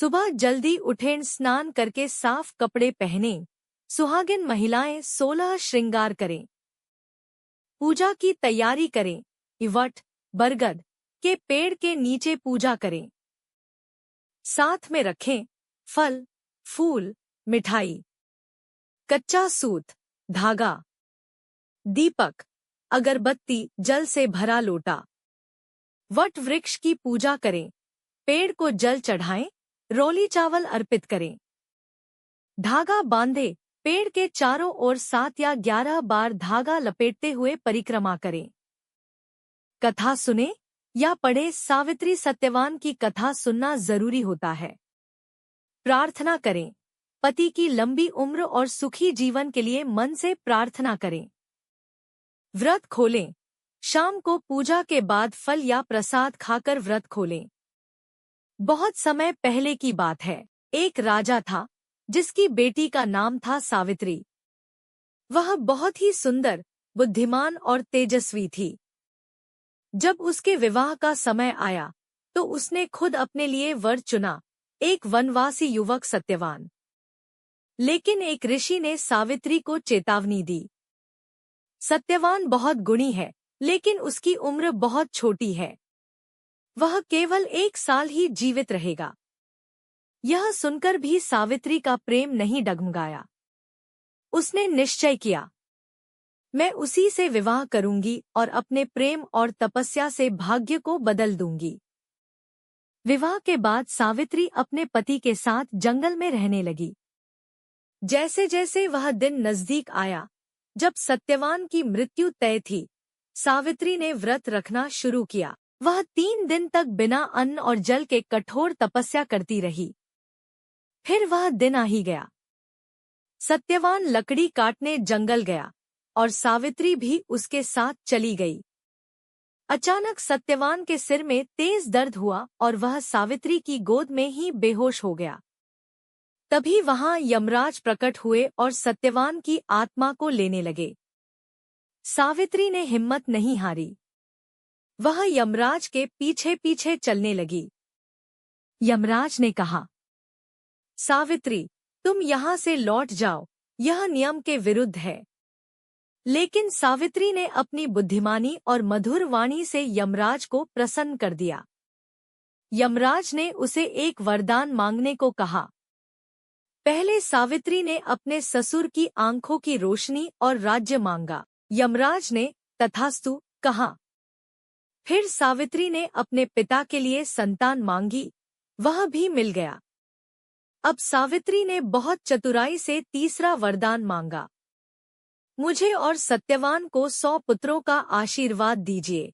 सुबह जल्दी उठें, स्नान करके साफ कपड़े पहने। सुहागिन महिलाएं 16 श्रृंगार करें। पूजा की तैयारी करें। वट, बरगद के पेड़ के नीचे पूजा करें। साथ में रखें फल, फूल, मिठाई, कच्चा सूत, धागा, दीपक, अगरबत्ती, जल से भरा लोटा। वट वृक्ष की पूजा करें। पेड़ को जल चढ़ाएं। रोली चावल अर्पित करें। धागा बांधे। पेड़ के चारों ओर 7 या 11 बार धागा लपेटते हुए परिक्रमा करें। कथा सुने या पढ़े। सावित्री सत्यवान की कथा सुनना जरूरी होता है। प्रार्थना करें। पति की लंबी उम्र और सुखी जीवन के लिए मन से प्रार्थना करें। व्रत खोलें। शाम को पूजा के बाद फल या प्रसाद खाकर व्रत खोलें। बहुत समय पहले की बात है। एक राजा था जिसकी बेटी का नाम था सावित्री। वह बहुत ही सुंदर, बुद्धिमान और तेजस्वी थी। जब उसके विवाह का समय आया तो उसने खुद अपने लिए वर चुना, एक वनवासी युवक सत्यवान। लेकिन एक ऋषि ने सावित्री को चेतावनी दी। सत्यवान बहुत गुणी है, लेकिन उसकी उम्र बहुत छोटी है। वह केवल 1 साल ही जीवित रहेगा। यह सुनकर भी सावित्री का प्रेम नहीं डगमगाया। उसने निश्चय किया, मैं उसी से विवाह करूंगी और अपने प्रेम और तपस्या से भाग्य को बदल दूंगी। विवाह के बाद सावित्री अपने पति के साथ जंगल में रहने लगी। जैसे जैसे वह दिन नजदीक आया, जब सत्यवान की मृत्यु तय थी, सावित्री ने व्रत रखना शुरू किया। वह 3 दिन तक बिना अन्न और जल के कठोर तपस्या करती रही। फिर वह दिन आ ही गया। सत्यवान लकड़ी काटने जंगल गया और सावित्री भी उसके साथ चली गई। अचानक सत्यवान के सिर में तेज दर्द हुआ और वह सावित्री की गोद में ही बेहोश हो गया। तभी वहां यमराज प्रकट हुए और सत्यवान की आत्मा को लेने लगे। सावित्री ने हिम्मत नहीं हारी। वह यमराज के पीछे पीछे चलने लगी। यमराज ने कहा, सावित्री, तुम यहाँ से लौट जाओ, यह नियम के विरुद्ध है। लेकिन सावित्री ने अपनी बुद्धिमानी और मधुर वाणी से यमराज को प्रसन्न कर दिया। यमराज ने उसे एक वरदान मांगने को कहा। पहले सावित्री ने अपने ससुर की आंखों की रोशनी और राज्य मांगा। यमराज ने तथास्तु कहा। फिर सावित्री ने अपने पिता के लिए संतान मांगी, वह भी मिल गया। अब सावित्री ने बहुत चतुराई से तीसरा वरदान मांगा, मुझे और सत्यवान को 100 पुत्रों का आशीर्वाद दीजिए।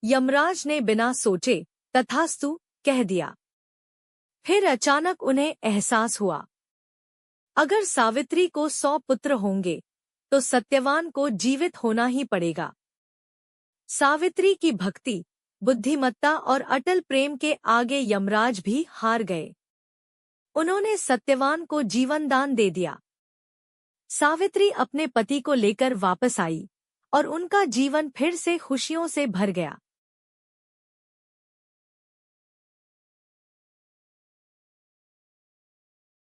यमराज ने बिना सोचे तथास्तु कह दिया। फिर अचानक उन्हें एहसास हुआ, अगर सावित्री को 100 पुत्र होंगे तो सत्यवान को जीवित होना ही पड़ेगा। सावित्री की भक्ति, बुद्धिमत्ता और अटल प्रेम के आगे यमराज भी हार गए। उन्होंने सत्यवान को जीवन दान दे दिया। सावित्री अपने पति को लेकर वापस आई और उनका जीवन फिर से खुशियों से भर गया।